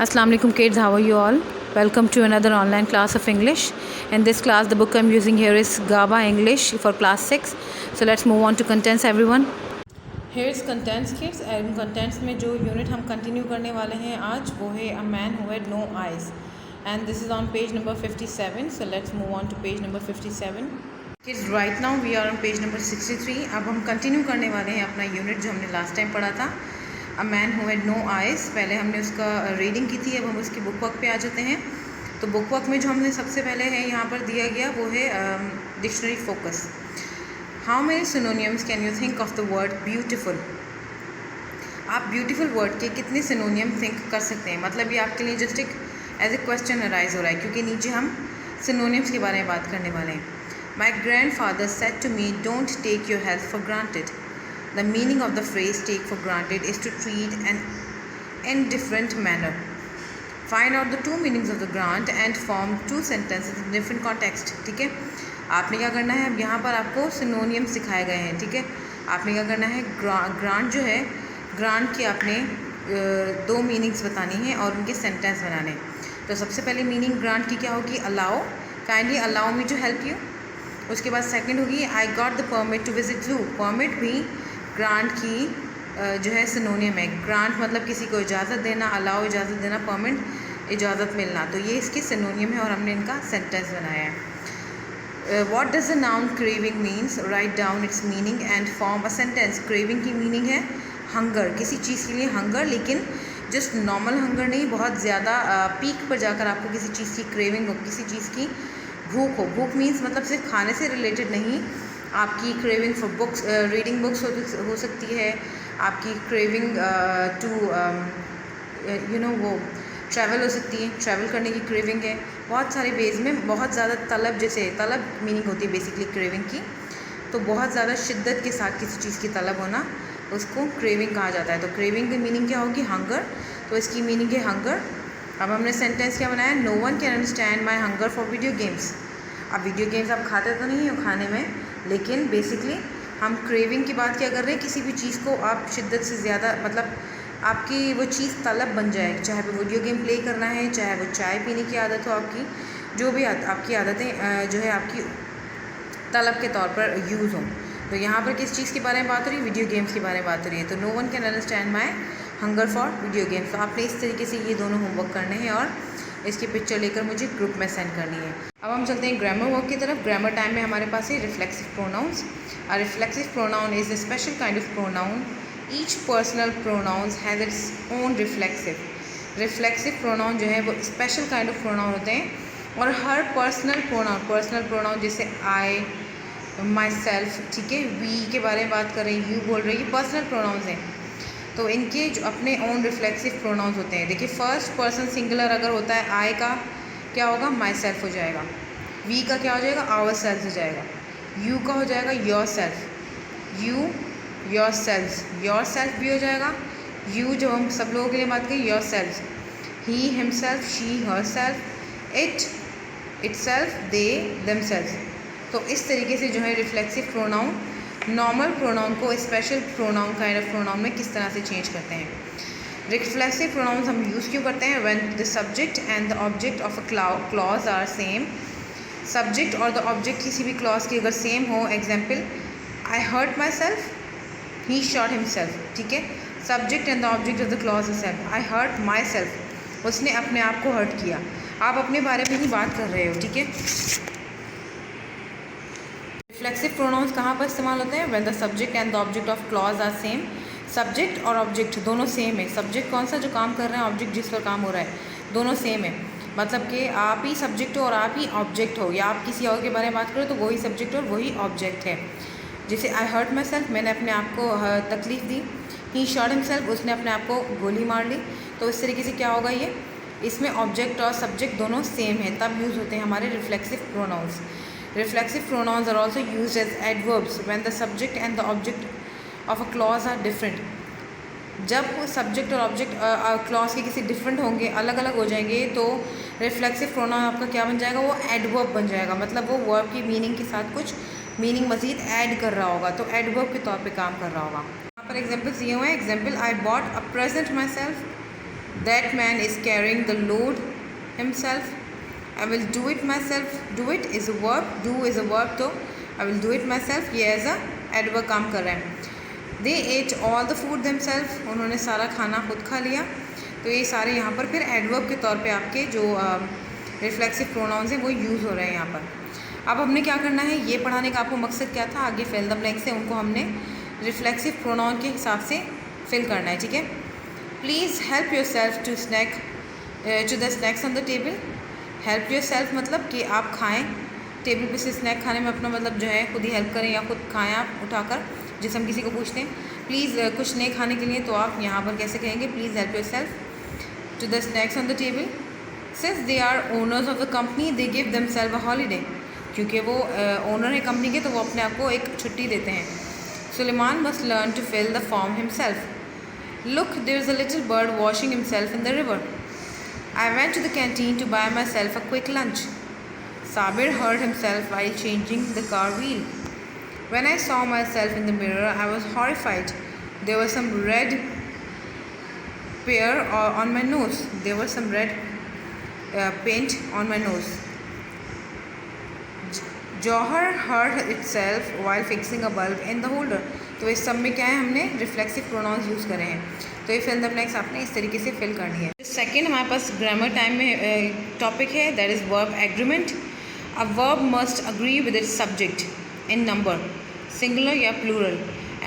Assalamu alaikum kids, how are you all? Welcome to another online class of English. In this class the book I'm using here is GABA English for class 6. So let's move on to contents everyone. Here is contents kids and contents में जो unit हम continue करने वाले हैं आज वो है A Man Who Had No Eyes and this is on page number 57. So let's move on to page number 57. Kids right now we are on page number 63. अब हम continue करने वाले हैं अपना unit जो हमने last time पढ़ा था a man who had no eyes. पहले हमने उसका रीडिंग की थी, अब हम उसकी बुक वर्क पे आ जाते हैं। तो बुक वर्क में जो हमने सबसे पहले है यहाँ पर दिया गया वो है dictionary focus. How many synonyms can you think of the word beautiful. आप ब्यूटीफुल वर्ड के कितने सिनोनियम थिंक कर सकते हैं, मतलब ये आपके लिए जस्ट एक एज ए क्वेश्चन अराइज हो रहा है क्योंकि नीचे हम सिनोनियम्स के बारे में बात करने वाले हैं। My grandfather said to me don't take your health for granted. The meaning of the phrase take for granted is to treat an indifferent manner. Find out the two meanings of the grant and form two sentences in different context. ठीक है, आपने क्या करना है, अब यहाँ पर आपको सिनोनियम सिखाए गए हैं। ठीक है, आपने क्या करना है, ग्रांट जो है, ग्रांट की आपने दो मीनिंग्स बतानी है और उनके सेंटेंस बनाने हैं। तो सबसे पहले मीनिंग ग्रांट की क्या होगी, allow, kindly allow me to help you. उसके बाद सेकंड होगी I got the permit to visit zoo. Permit भी ग्रांट की जो है सिनोनियम है। ग्रांट मतलब किसी को इजाज़त देना, अलाउ इजाज़त देना, परमिट इजाज़त मिलना। तो ये इसकी सिनोनियम है और हमने इनका सेंटेंस बनाया है। What does the noun craving means, write down it's meaning and form a sentence. Craving की मीनिंग है हंगर, किसी चीज़ के लिए हंगर, लेकिन जस्ट नॉर्मल हंगर नहीं, बहुत ज़्यादा पीक पर जाकर आपको किसी चीज़ की क्रेविंग हो, किसी चीज़ की भूख हो। भूख मीन्स मतलब सिर्फ खाने से रिलेटेड नहीं, आपकी craving for books, reading books हो सकती है, आपकी क्रेविंग टू यू नो वो ट्रैवल हो सकती है, ट्रैवल करने की क्रेविंग है। बहुत सारे वेज में बहुत ज़्यादा तलब, जैसे तलब मीनिंग होती है बेसिकली क्रेविंग की, तो बहुत ज़्यादा शिद्दत के साथ किसी चीज़ की तलब होना उसको क्रेविंग कहा जाता है। तो क्रेविंग की मीनिंग क्या होगी, हंगर। तो इसकी मीनिंग है हंगर। अब हमने सेंटेंस क्या बनाया, no one can understand my hunger for video games. अब वीडियो गेम्स आप खाते तो नहीं हो खाने में, लेकिन बेसिकली हम क्रेविंग की बात क्या कर रहे हैं, किसी भी चीज़ को आप शिद्दत से ज़्यादा, मतलब आपकी वो चीज़ तलब बन जाए, चाहे वो वीडियो गेम प्ले करना है, चाहे वो चाय पीने की आदत हो आपकी, जो भी आपकी आदतें जो है आपकी तलब के तौर पर यूज़ हों। तो यहाँ पर किस चीज़ के बारे में बात हो रही है, वीडियो गेम्स के बारे में बात हो रही है। तो no one can understand my hunger for video games. तो आपने इस तरीके से ये दोनों होमवर्क करने हैं और इसकी पिक्चर लेकर मुझे ग्रुप में सेंड करनी है। अब हम चलते हैं ग्रामर वर्क की तरफ। ग्रामर टाइम में हमारे पास है reflexive pronouns. A reflexive pronoun is a special kind of pronoun. Each personal pronouns has its own reflexive. Reflexive pronoun जो है वो स्पेशल काइंड ऑफ प्रोनाउन होते हैं और हर पर्सनल प्रोनाउन जैसे आई, माई सेल्फ, ठीक है, वी के बारे में बात कर रहे हैं, यू बोल रहे हैं, ये पर्सनल प्रोनाउंस हैं। तो इनके जो अपने ओन रिफ्लेक्सिव प्रोनाउंस होते हैं। देखिए फर्स्ट पर्सन सिंगुलर अगर होता है, आई का क्या होगा, माई सेल्फ हो जाएगा। वी का क्या हो जाएगा, आवर सेल्फ हो जाएगा। यू का हो जाएगा your self, you your self, your self भी हो जाएगा। यू जब हम सब लोगों के लिए बात करें, your self, he him self, she her self, it it self, they them self. तो इस तरीके से जो है रिफ्लेक्सिव प्रोनाउन नॉर्मल प्रोनाउन को special pronoun kind of pronoun में किस तरह से चेंज करते हैं। रिफ्लेक्सिव प्रोनाउंस हम यूज़ क्यों करते हैं, when the subject and the object of a clause are same. Subject और द ऑब्जेक्ट किसी भी क्लॉज की अगर सेम हो, example I hurt myself, he shot himself, ठीक है। Subject and the object of the clause are same. I hurt myself, उसने अपने आप को हर्ट किया, आप अपने बारे में ही बात कर रहे हो, ठीक है। रिफ्लेक्सिव प्रोनाउंस कहाँ पर इस्तेमाल होते हैं, when the subject and the object of clause are same. Subject और ऑब्जेक्ट दोनों सेम है। सब्जेक्ट कौन सा, जो काम कर रहे हैं, ऑब्जेक्ट जिस पर काम हो रहा है, दोनों सेम है। मतलब कि आप ही सब्जेक्ट हो और आप ही ऑब्जेक्ट हो, या आप किसी और के बारे में बात करो तो वही सब्जेक्ट और वही ऑब्जेक्ट है। जैसे आई हर्ट माई सेल्फ, मैंने अपने आप को तकलीफ़ दी। ही शॉट हिमसेल्फ, उसने अपने आप को गोली मार ली। तो इस तरीके से क्या होगा, ये इसमें ऑब्जेक्ट और सब्जेक्ट दोनों सेम है, तब यूज़ होते हैं हमारे reflexive pronouns. Reflexive pronouns are also used as adverbs when the subject and the object of a clause are different. जब सब्जेक्ट और ऑब्जेक्ट क्लॉज के किसी डिफरेंट होंगे, अलग अलग हो जाएंगे, तो रिफ्लेक्सिव प्रोनाउन आपका क्या बन जाएगा, वो एडवर्ब बन जाएगा। मतलब वो वर्ब की मीनिंग के साथ कुछ मीनिंग मज़ीद ऐड कर रहा होगा, तो एडवर्ब के तौर पे काम कर रहा होगा। यहाँ पर एग्जांपल्स दिए हुए हैं। Example I bought a present myself, that man is carrying the load himself, I will do it myself, do it is a verb, do is a verb, तो I will do it myself ये as a adverb काम कर रहा है। They ate all the food themselves, उन्होंने सारा खाना खुद खा लिया। तो ये सारे यहाँ पर फिर एडवर्ब के तौर पे आपके जो रिफ्लेक्सिव प्रोनाउंस हैं वो यूज़ हो रहे हैं यहाँ पर। अब हमने क्या करना है, ये पढ़ाने का आपको मकसद क्या था, आगे फिल द ब्लैंक्स है उनको हमने रिफ्लेक्सिव प्रोनाउन के हिसाब से फिल करना है, ठीक है। Please help yourself to snack to the snacks on the table. Help yourself मतलब कि आप खाएँ, टेबल पे से स्नैक खाने में अपना मतलब जो है खुद ही हेल्प करें या खुद खाएँ आप उठाकर, जैसे हम किसी को पूछते हैं प्लीज़ कुछ नहीं खाने के लिए, तो आप यहाँ पर कैसे कहेंगे, please help yourself to the snacks on the table. Since they are owners of the company they give themselves a holiday, क्योंकि वो ओनर है कंपनी के तो वो अपने आप को एक छुट्टी देते हैं। Suleman must learn to fill the form himself. Look there is a little bird washing himself in the river. I went to the canteen to buy myself a quick lunch. Sabir hurt himself while changing the car wheel. When I saw myself in the mirror, I was horrified. There was some red pear on my nose. There was some red paint on my nose. Johar hurt itself while fixing a bulb in the holder. तो इस सब में क्या है, हमने reflexive pronouns use करे हैं। तो ये फिल द ब्लैंक्स आपने इस तरीके से फिल करनी है। सेकेंड हमारे पास ग्रामर टाइम में टॉपिक है, that is verb agreement. A verb must agree with its subject in number, singular या plural,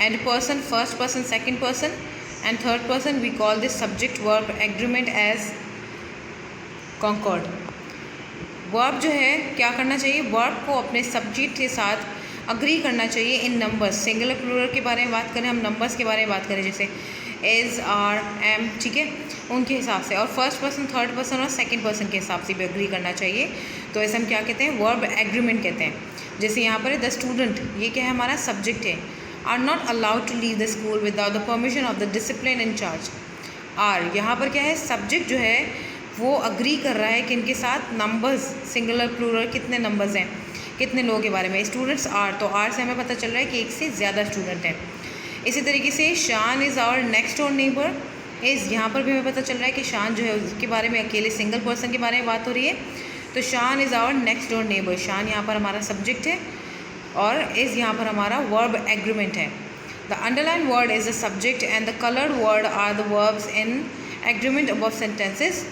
and person, first person, second person, and third person. We call this subject verb agreement as concord. Verb जो है क्या करना चाहिए, verb को अपने subject के साथ अग्री करना चाहिए इन नंबर्स, सिंगुलर प्लूरल के बारे में बात करें, हम नंबर्स के बारे में बात करें जैसे एज, आर, एम, ठीक है, उनके हिसाब से, और फर्स्ट पर्सन, थर्ड पर्सन और सेकंड पर्सन के हिसाब से भी अग्री करना चाहिए। तो ऐसे हम क्या कहते हैं, वर्ब एग्रीमेंट कहते हैं। जैसे यहाँ पर है द स्टूडेंट, ये क्या है, हमारा सब्जेक्ट है। Are not allowed to leave the school without the permission of the discipline in charge. Are यहाँ पर क्या है, सब्जेक्ट जो है वो अग्री कर रहा है कि इनके साथ नंबर्स, सिंगुलर प्लूरल कितने नंबर्स हैं, कितने लोगों के बारे में। स्टूडेंट्स आर, तो आर से हमें पता चल रहा है कि एक से ज़्यादा स्टूडेंट हैं। इसी तरीके से Shan is our next door neighbour. Is यहाँ पर भी हमें पता चल रहा है कि शान जो है उसके बारे में अकेले सिंगल पर्सन के बारे में बात हो रही है। तो Shan is our next door neighbour, Shan यहाँ पर हमारा सब्जेक्ट है और इज़ यहाँ पर हमारा वर्ब एग्रीमेंट है। The underline word is the subject and the coloured word are the verbs in agreement above sentences.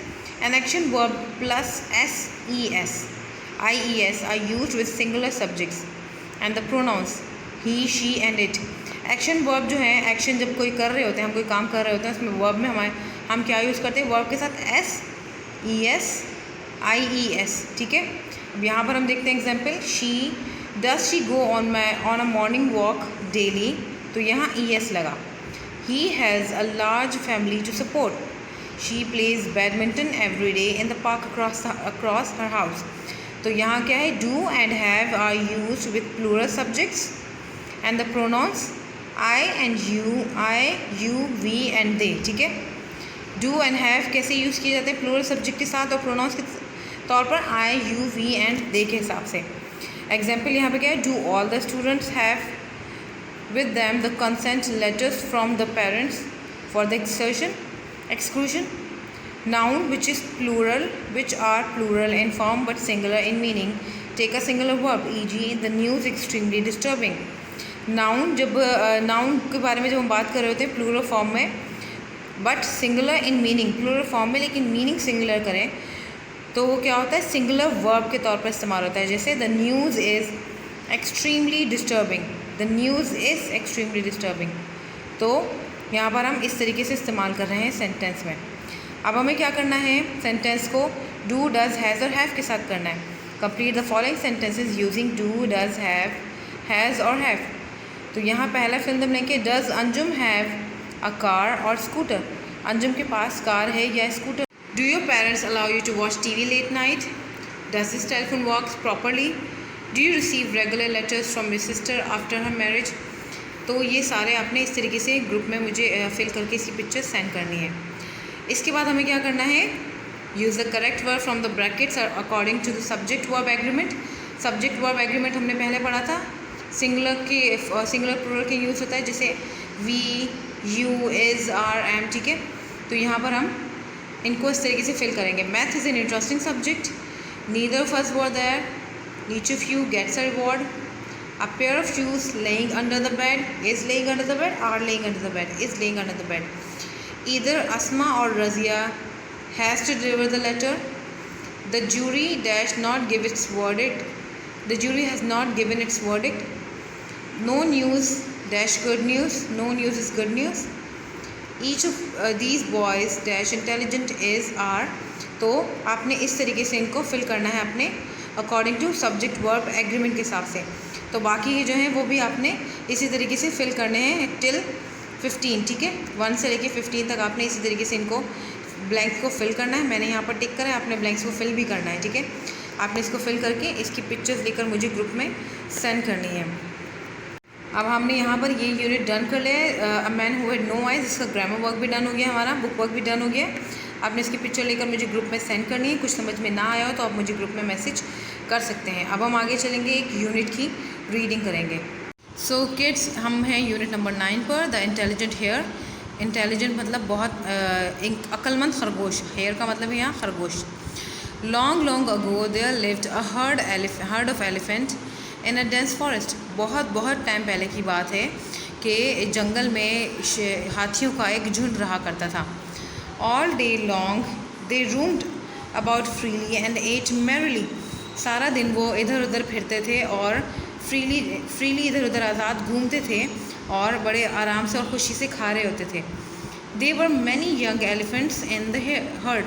An action verb plus SES, IES are used with singular subjects and the pronouns he, she and it. Action verb जो है, action जब कोई कर रहे होते हैं, हम कोई काम कर रहे होते हैं, उसमें वर्ब में हम क्या यूज़ करते हैं, वर्ब के साथ SES, IES, ठीक है। अब यहाँ पर हम देखते हैं example, does she go on a morning walk daily, तो यहाँ ES लगा। He has a large family to support. She plays badminton every day in the park across her house. तो यहाँ क्या है, do and have are used with plural subjects and the pronouns I and you, we and they, ठीक है। Do and have कैसे use किए जाते हैं, प्लूरल सब्जेक्ट के साथ और प्रोनाउंस के तौर पर आई, यू, वी एंड दे के हिसाब से। एग्जाम्पल यहाँ पे क्या है, do all the students have with them the consent letters from the parents for the exclusion. Noun which is plural, which are plural in form but singular in meaning, take a singular verb, e.g. the news extremely disturbing. Noun जब noun के बारे में जब हम बात कर रहे होते हैं प्लूरल फॉर्म में but singular in meaning, plural form में लेकिन मीनिंग सिंगुलर करें तो वो क्या होता है, सिंगुलर वर्ब के तौर पर इस्तेमाल होता है। जैसे the news is extremely disturbing, the news is extremely disturbing. तो यहाँ पर हम इस तरीके से इस्तेमाल कर रहे हैं सेंटेंस में। अब हमें क्या करना है, सेंटेंस को डू, डज, हैज़ और हैव के साथ करना है। Complete the following sentences using do, does, have, has और हैव। तो यहाँ पहला फिल द ब्लैंक है, does Anjum have a car और स्कूटर। अंजुम के पास कार है या scooter. Do your parents allow you to watch TV late night? Does this telephone works properly? Do you receive regular letters from your sister after her marriage? तो ये सारे आपने इस तरीके से ग्रुप में मुझे फिल करके इसकी पिक्चर सेंड करनी है। इसके बाद हमें क्या करना है, use the correct verb from the brackets according to the subject verb agreement. Subject verb agreement हमने पहले पढ़ा था, सिंगुलर प्लूरल के यूज़ होता है जैसे we, you, is, are, am, ठीक है। तो यहाँ पर हम इनको इस तरीके से फिल करेंगे। Math is an interesting subject, neither of us were there, each of you gets a reward, a pair of shoes laying under the bed, is laying under the bed, are laying under the bed, is laying under the bed, either Asma और Razia has to deliver the letter, the jury dash not give its verdict, the jury has not given its verdict, no news dash good news, no news is good news, each of these boys dash intelligent is are। तो आपने इस तरीके से इनको fill करना है अपने according to subject verb agreement के हिसाब से। तो बाकी जो हैं वो भी आपने इसी तरीके से फिल करने हैं टिल 15, ठीक है, 1 से लेके 15 तक आपने इसी तरीके से इनको ब्लैंक्स को फिल करना है। मैंने यहाँ पर टिक करा है, आपने ब्लैंक्स को फिल भी करना है, ठीक है। आपने इसको फिल करके इसकी पिक्चर्स लेकर मुझे ग्रुप में सेंड करनी है। अब हमने यहाँ पर ये यूनिट डन कर लिया है। A man who had no eyes, इसका ग्रामर वर्क भी डन हो गया, हमारा बुक वर्क भी डन हो गया। आपने इसकी पिक्चर लेकर मुझे ग्रुप में सेंड करनी है। कुछ समझ में ना आया हो तो आप मुझे ग्रुप में मैसेज कर सकते हैं। अब हम आगे चलेंगे, एक यूनिट की रीडिंग करेंगे। सो किड्स, हम हैं यूनिट नंबर 9 पर, द इंटेलिजेंट हेयर। इंटेलिजेंट मतलब बहुत एक अक्लमंद खरगोश, हेयर का मतलब है यहाँ खरगोश। Long long ago there lived a herd of elephant in a dense forest. बहुत बहुत टाइम पहले की बात है कि जंगल में हाथियों का एक झुंड रहा करता था। All day long they roamed about freely and ate merrily. सारा दिन वो इधर उधर फिरते थे और फ्रीली इधर उधर आज़ाद घूमते थे और बड़े आराम से और खुशी से खा रहे होते थे। They were many young elephants in the herd.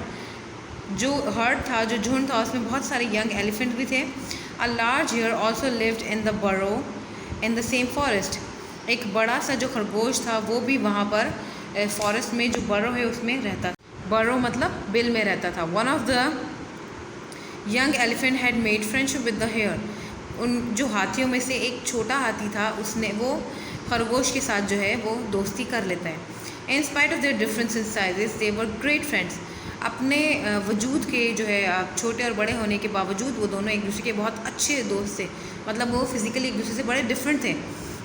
जो हर्ड था, जो झुंड था, उसमें बहुत सारे यंग एलिफेंट भी थे। A large hare also lived in the burrow in the same forest. एक बड़ा सा जो खरगोश था वो भी वहाँ पर फॉरेस्ट में, जो बरो है उसमें रहता था। बरो मतलब बिल में रहता था। One of the young elephant had made friendship with the hare. उन जो हाथियों में से एक छोटा हाथी था, उसने वो खरगोश के साथ जो है वो दोस्ती कर लेता है। In spite of their difference in sizes they were great friends. अपने वजूद के जो है छोटे और बड़े होने के बावजूद वो दोनों एक दूसरे के बहुत अच्छे दोस्त थे। मतलब वो फिज़िकली एक दूसरे से बड़े डिफरेंट थे।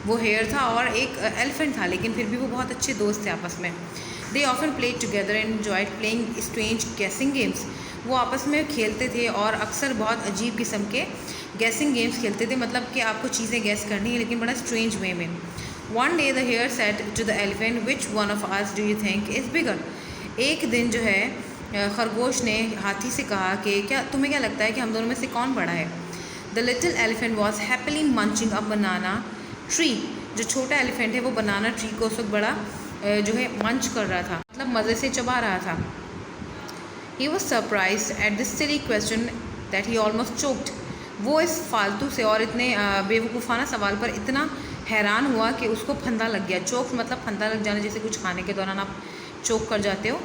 वो हेयर था और एक एलिफेंट था, लेकिन फिर भी वो बहुत अच्छे दोस्त थे आपस में। They often played together and enjoyed playing strange guessing games. वो आपस में खेलते थे और अक्सर बहुत अजीब किस्म के गैसिंग गेम्स खेलते थे। मतलब कि आपको चीज़ें गैस करनी है, लेकिन बड़ा स्ट्रेंज वे में। One day the hare said to the elephant which one of us do you think is bigger. एक दिन जो है खरगोश ने हाथी से कहा कि तुम्हें क्या लगता है कि हम दोनों में से कौन बड़ा है। The little elephant was happily munching a banana tree. जो छोटा एलिफेंट है वो बनाना ट्री को उस वक्त बड़ा जो है मंच कर रहा था, मतलब मज़े से चबा रहा था। He was surprise at this silly question that he almost choked. वो इस फालतू से और इतने बेवकूफ़ाना सवाल पर इतना हैरान हुआ कि उसको फंदा लग गया। चोक मतलब फंदा लग जाना, जैसे कुछ खाने के दौरान आप चोक कर जाते हो,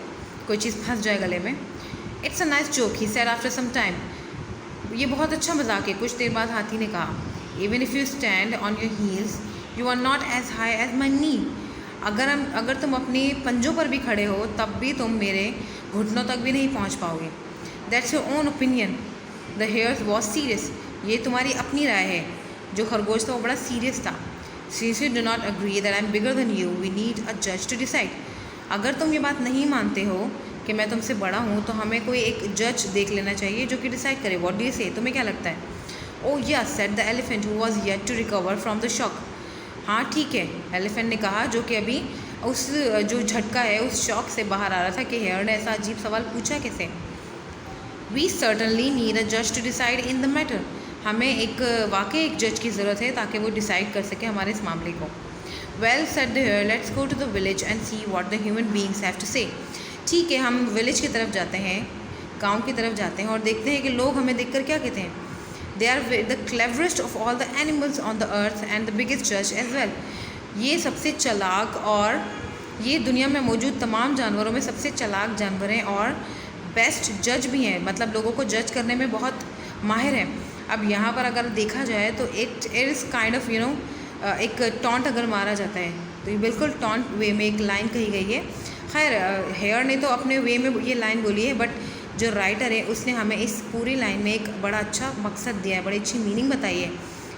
कोई चीज़ फंस जाए गले में। It's a nice joke he said after some time. ये बहुत अच्छा मजाक है, कुछ देर बाद हाथी ने कहा। Even if you stand on your heels you are not as high as my knee. अगर तुम अपने पंजों पर भी खड़े हो तब भी तुम मेरे घुटनों तक भी नहीं पहुंच पाओगे। That's your own opinion. The hare was serious. ये तुम्हारी अपनी राय है। जो खरगोश था वो बड़ा सीरियस था। Since you do not agree that I am bigger than you we need a जज टू डिसाइड। अगर तुम ये बात नहीं मानते हो कि मैं तुमसे बड़ा हूँ तो हमें कोई एक जज देख लेना चाहिए जो कि डिसाइड करे। व्हाट डू यू से, तुम्हें क्या लगता है। Oh yes said the elephant who was yet to recover from the shock. हाँ ठीक है, एलिफेंट ने कहा, जो कि अभी उस जो झटका है उस शॉक से बाहर आ रहा था कि हेयर ने ऐसा अजीब सवाल पूछा कैसे। वी सर्टनली नीड अ जज to decide in the matter. हमें वाकई एक जज की ज़रूरत है ताकि वो डिसाइड कर सके हमारे इस मामले को। Well said the hare let's go to the village and see what the human beings have to say. ठीक है, हम विलेज की तरफ जाते हैं, गांव की तरफ जाते हैं और देखते हैं कि लोग हमें देखकर क्या कहते हैं। They are the cleverest of all the animals on the earth and the biggest जज एज वेल। ये सबसे चालाक और ये दुनिया में मौजूद तमाम जानवरों में सबसे चालाक जानवर हैं और बेस्ट जज भी हैं। मतलब लोगों को जज करने में बहुत माहिर हैं। अब यहाँ पर अगर देखा जाए तो it is kind of you know एक टॉन्ट अगर मारा जाता है तो ये बिल्कुल टॉन्ट वे में एक लाइन कही गई है। खैर हेयर ने तो अपने वे में ये लाइन बोली है, बट जो राइटर है उसने हमें इस पूरी लाइन में एक बड़ा अच्छा मकसद दिया है, बड़ी अच्छी मीनिंग बताई है।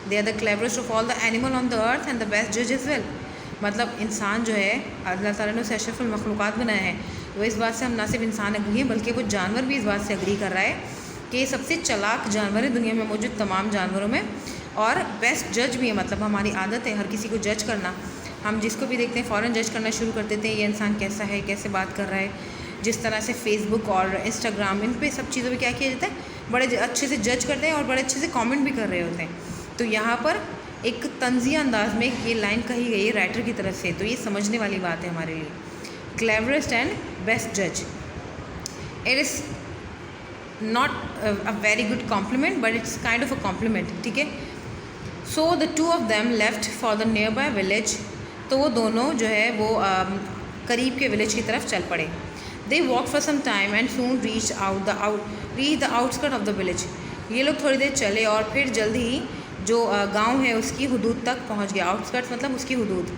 They are the cleverest of all the animal on the earth and the best जज एज वेल। मतलब इंसान जो है अल्लाह ताला ने उसे अशरफुल मखलूक़ात बनाया है, तो इस बात से हम ना सिर्फ इंसान एग्री हैं बल्कि वो जानवर भी इस बात से एग्री कर रहा है कि ये सबसे चालाक जानवर है दुनिया में मौजूद तमाम जानवरों में, और बेस्ट जज भी है। मतलब हमारी आदत है हर किसी को जज करना। हम जिसको भी देखते हैं फ़ौरन जज करना शुरू कर देते हैं, ये इंसान कैसा है, कैसे बात कर रहा है। जिस तरह से फेसबुक और इंस्टाग्राम इन पे सब चीज़ों पे क्या किया जाता है, बड़े अच्छे से जज करते हैं और बड़े अच्छे से कमेंट भी कर रहे होते हैं। तो यहाँ पर एक तंज़िया अंदाज में ये लाइन कही गई है राइटर की तरफ से, तो ये समझने वाली बात है हमारे लिए। क्लेवरेस्ट एंड बेस्ट जज, it is not a very good compliment but it's kind of a compliment, ठीक है। So the two of them left for the near by village, तो वो दोनों जो है वो करीब के विलेज की तरफ चल पड़े। They walk for some time and soon reach the outskirt of the village, ये लोग थोड़ी देर चले और फिर जल्दी ही जो गांव है उसकी हदूद तक पहुंच गया। आउटस्कर्ट्स मतलब उसकी हदूद।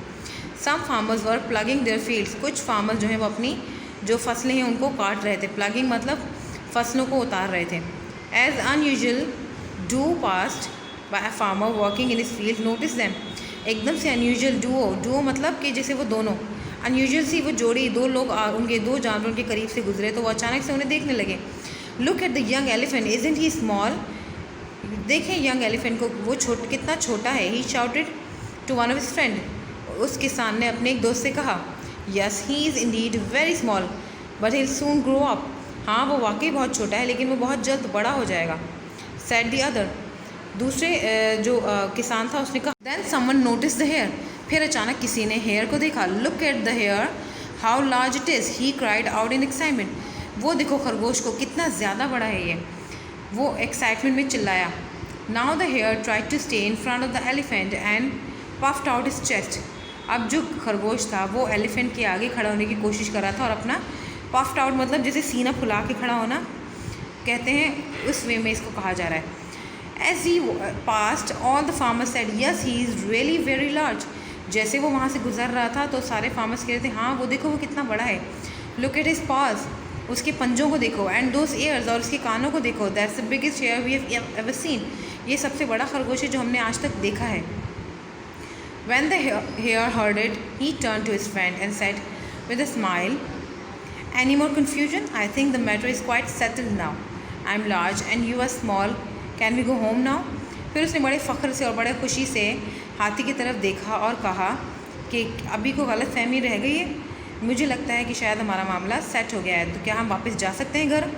Some farmers were ploughing their fields, कुछ फार्मर्स जो हैं वो अपनी जो फसलें हैं उनको काट रहे थे। प्लगिंग मतलब फसलों को उतार रहे थे। As unusual do passed by a farmer walking in his field notice them, एकदम से अनयूजुअल डुओ मतलब कि जैसे वो दोनों अनयूजुअल सी वो जोड़ी, दो लोग उनके दो जानवरों के करीब से गुजरे तो वो अचानक से उन्हें देखने लगे। Look at the young elephant isn't he small, देखें यंग एलिफेंट को, वो कितना छोटा है। He shouted to one of his friend, उस किसान ने अपने एक दोस्त से कहा, yes he is indeed very small but he soon grow up, हाँ वो वाकई बहुत छोटा है लेकिन वो बहुत जल्द बड़ा हो जाएगा। सेड द अदर, दूसरे जो किसान था उसने कहा। Then someone notice the hare, फिर अचानक किसी ने हेयर को देखा। Look at the hare how large it is, he cried out in excitement, वो देखो खरगोश को कितना ज़्यादा बड़ा है ये, वो एक्साइटमेंट में चिल्लाया। Now the hare tried to stay in front of the elephant and puffed out his chest, अब जो खरगोश था वो एलिफेंट के आगे खड़ा होने की कोशिश कर रहा था और अपना पफ्ड आउट मतलब जैसे सीना फुला के खड़ा होना कहते हैं, उस वे में इसको कहा जा रहा है। As he passed all the farmers said yes he is really very large, जैसे वो वहाँ से गुजर रहा था तो सारे फार्मर्स कह रहे थे हाँ वो देखो वो कितना बड़ा है। लुक एट हिज पास, उसके पंजों को देखो, एंड दोस ईयर्स, और उसके कानों को देखो, that's the biggest hare we have ever seen, ये सबसे बड़ा खरगोश है जो हमने आज तक देखा है। When the hare heard it, he turned to his friend and said with a smile, any more confusion? I think the matter is quite settled now. I am large and you are small. Can we go home now? फिर उसने बड़े फ़ख्र से और बड़े खुशी से हाथी की तरफ देखा और कहा कि अभी को गलत फहमी रह गई है, मुझे लगता है कि शायद हमारा मामला सेट हो गया है, तो क्या हम वापस जा सकते हैं घर।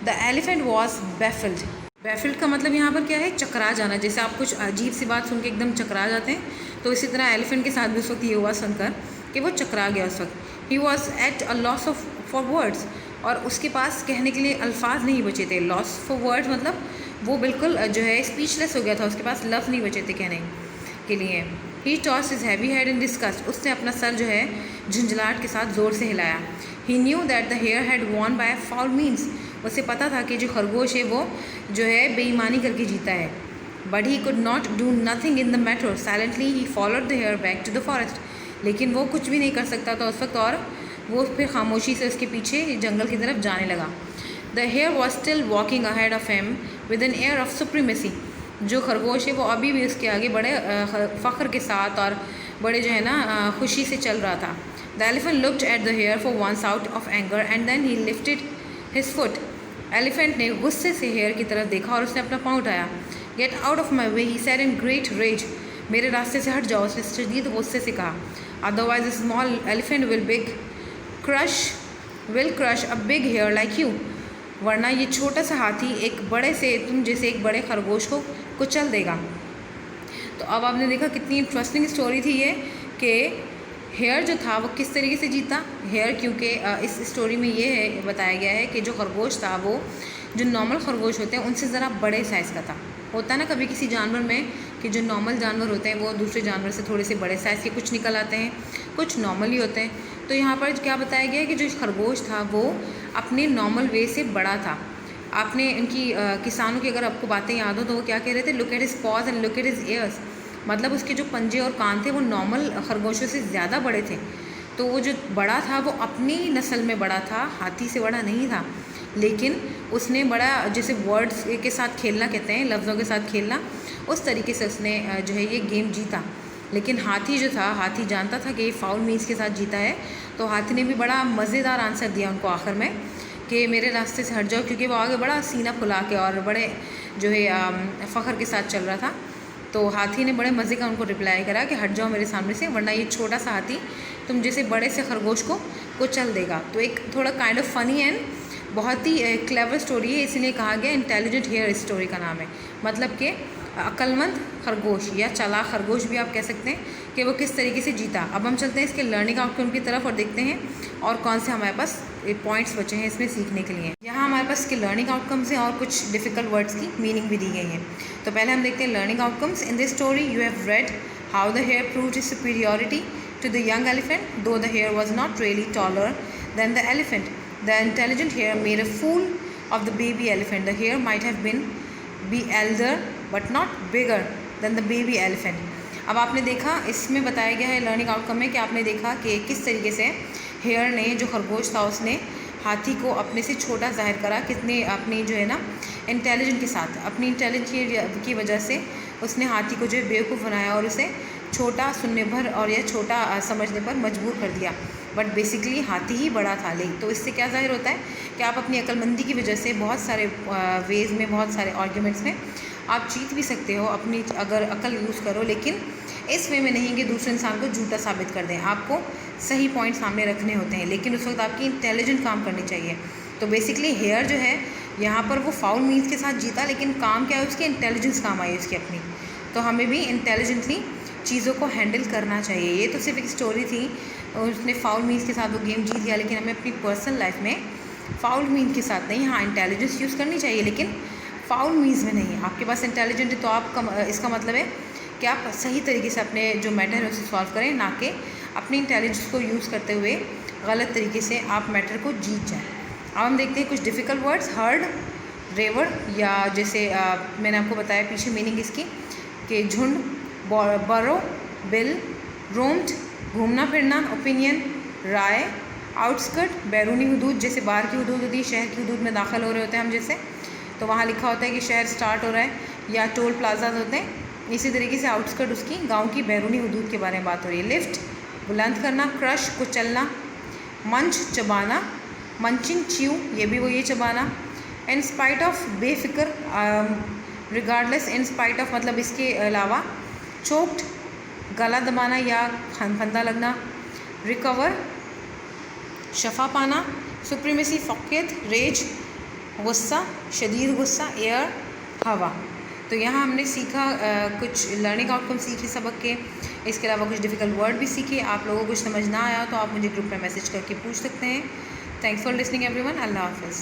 द एलिफेंट वॉज बैफिल्ड, बैफिल्ड का मतलब यहाँ पर क्या है, चकरा जाना। जैसे आप कुछ अजीब सी बात सुन के एकदम चकरा जाते हैं, तो इसी तरह एलिफेंट के साथ भी उस वक्त ये हुआ सुनकर कि वो चकरा गया उस वक्त। He was at a loss of for words, और उसके पास कहने के लिए अल्फाज नहीं बचे थे। लॉस फॉर वर्ड्स मतलब वो बिल्कुल जो है स्पीचलेस हो गया था, उसके पास लफ्ज़ नहीं बचे थे कहने के लिए। He tossed his heavy head in disgust, उसने अपना सर जो है झुंझलाहट के साथ ज़ोर से हिलाया। He knew that the hare had won by foul means, उसे पता था कि जो खरगोश है वो जो है बेईमानी करके जीता है। But he could not do nothing in the matter, silently he followed the hare back to the forest, लेकिन वो कुछ भी नहीं कर सकता था उस वक्त, और वो फिर खामोशी से उसके पीछे जंगल की तरफ जाने लगा। The hare was still walking ahead of him with an air of supremacy, जो खरगोश है वो अभी भी उसके आगे बड़े फ़ख्र के साथ और बड़े जो है ना खुशी से चल रहा था। The elephant looked at the hare for once out of anger and then he lifted his foot, elephant ने गुस्से से हेयर की तरफ देखा और उसने अपना पाँव उठाया। Get out of my way, he said in great rage, मेरे रास्ते से हट जाओ, उसने शदीद गुस्से से कहा। Otherwise a small elephant will crush a big hare like you, वरना ये छोटा सा हाथी एक बड़े से तुम जैसे एक बड़े खरगोश को कुचल देगा। तो अब आपने देखा कितनी इंटरेस्टिंग स्टोरी थी ये कि हेयर जो था वो किस तरीके से जीता। हेयर क्योंकि इस स्टोरी में ये है बताया गया है कि जो खरगोश था वो जो नॉर्मल खरगोश होते हैं उनसे ज़रा बड़े साइज़ का था। होता है ना कभी किसी जानवर में कि जो नॉर्मल जानवर होते हैं वो दूसरे जानवर से थोड़े से बड़े साइज़ के कुछ निकल आते हैं, कुछ नॉर्मल ही होते हैं। तो यहाँ पर क्या बताया गया है कि जो खरगोश था वो अपने नॉर्मल वे से बड़ा था। आपने इनकी किसानों की अगर आपको बातें याद हो तो वो क्या कह रहे थे, look at his pause and look at his years, मतलब उसके जो पंजे और कान थे वो नॉर्मल खरगोशों से ज़्यादा बड़े थे। तो वो जो बड़ा था वो अपनी नस्ल में बड़ा था, हाथी से बड़ा नहीं था, लेकिन उसने बड़ा जैसे वर्ड्स के साथ खेलना कहते हैं, लफ्ज़ों के साथ खेलना, उस तरीके से उसने जो है ये गेम जीता। लेकिन हाथी जो था, हाथी जानता था कि ये फाउल मीन्स के साथ जीता है, तो हाथी ने भी बड़ा मज़ेदार आंसर दिया उनको आखिर में कि मेरे रास्ते से हट जाओ, क्योंकि वो आगे बड़ा सीना फुला के और बड़े जो है फ़ख्र के साथ चल रहा था। तो हाथी ने बड़े मज़े का उनको रिप्लाई करा कि हट जाओ मेरे सामने से, वरना ये छोटा सा हाथी तुम जैसे बड़े से खरगोश को कुचल देगा। तो एक थोड़ा काइंड ऑफ फ़नी एंड बहुत ही क्लेवर स्टोरी है, इसलिए कहा गया इंटेलिजेंट हेयर स्टोरी का नाम है। मतलब कि अक्लमंद खरगोश या चालाक खरगोश भी आप कह सकते हैं कि वो किस तरीके से जीता। अब हम चलते हैं इसके लर्निंग आउटकम की तरफ और देखते हैं और कौन से हमारे पास पॉइंट्स बचे हैं इसमें सीखने के लिए। यहाँ हमारे पास इसके लर्निंग आउटकम्स हैं और कुछ डिफ़िकल्ट वर्ड्स की मीनिंग भी दी गई हैं। तो पहले हम देखते हैं learning outcomes. In this story you have read how the hare proved his superiority to the young elephant, though the hare was not really taller than the elephant. The intelligent hare made a fool of the baby elephant. The hare might have be elder but not bigger than the baby elephant. अब आपने देखा, इसमें बताया गया है learning outcome में कि आपने देखा कि किस तरीके से हेयर ने, जो खरगोश था, उसने हाथी को अपने से छोटा जाहिर करा। कितने अपनी जो है ना इंटेलिजेंट के साथ, अपनी इंटेलिजेंस की वजह से उसने हाथी को जो है बेवकूफ़ बनाया और उसे छोटा सुनने पर और या छोटा समझने पर मजबूर कर दिया। बट बेसिकली हाथी ही बड़ा था। ले तो इससे क्या जाहिर होता है कि आप अपनी अक्लमंदी की वजह से बहुत सारे वेज़ में, बहुत सारे आर्ग्यूमेंट्स में आप जीत भी सकते हो अपनी अगर अकल यूज़ करो, लेकिन इस वे में नहीं कि दूसरे इंसान को झूठा साबित कर दें। आपको सही पॉइंट सामने रखने होते हैं, लेकिन उस वक्त आपकी इंटेलिजेंट काम करनी चाहिए। तो बेसिकली हेयर जो है यहाँ पर वो फाउल मीन्स के साथ जीता, लेकिन काम क्या है उसकी, इंटेलिजेंस काम आई उसकी अपनी। तो हमें भी इंटेलिजेंटली चीज़ों को हैंडल करना चाहिए। ये तो सिर्फ एक स्टोरी थी, उसने फाउल मीन्स के साथ वो गेम जीत गया, लेकिन हमें अपनी पर्सनल लाइफ में फाउल मीन्स के साथ नहीं, हाँ इंटेलिजेंस यूज़ करनी चाहिए, लेकिन फाउल मीन्स में नहीं। आपके पास इंटेलिजेंट है तो आपका इसका मतलब है कि आप सही तरीके से अपने जो मैटर है उसे सॉल्व करें, ना कि अपनी इंटेलिजेंस को यूज़ करते हुए गलत तरीके से आप मैटर को जीत जाएँ। अब हम देखते हैं कुछ डिफ़िकल्ट वर्ड्स। हर्ड, रेवड़, या जैसे मैंने आपको बताया पीछे मीनिंग इसकी कि झुंड, बरो, बिल, रोम्ड, घूमना फिरना, ओपिनियन, राय, आउटस्कर्ट, बैरूनी हदूद, जैसे बाहर की हदूद होती है, शहर की हदूद में दाखिल हो रहे होते हैं हम जैसे, तो वहाँ लिखा होता है कि शहर स्टार्ट हो रहा है, या टोल प्लाजाज होते हैं। इसी तरीके से आउटस्कर्ट उसकी गांव की बैरूनी हदूद के बारे में बात हो रही है। लिफ्ट, बुलंद करना, क्रश, कुचलना, मंच, चबाना, मंचिंग, च्यू, ये भी वो ये चबाना। इन स्पाइट ऑफ, बेफिक्र, रिगार्डलेस, इन स्पाइट ऑफ मतलब इसके अलावा। चोक्ड, गला दबाना या फंदा लगना। रिकवर, शफा पाना। सुप्रीमेसी, फ़ौक़ियत। रेज, गुस्सा, शदीद गुस्सा। एयर, हवा। तो यहाँ हमने सीखा कुछ लर्निंग आउटकम सीखे सबक के, इसके अलावा कुछ डिफ़िकल्ट वर्ड भी सीखे। आप लोगों को कुछ समझ ना आया तो आप मुझे ग्रुप में मैसेज करके पूछ सकते हैं। Thanks for listening everyone. Allah हाफ़िज़।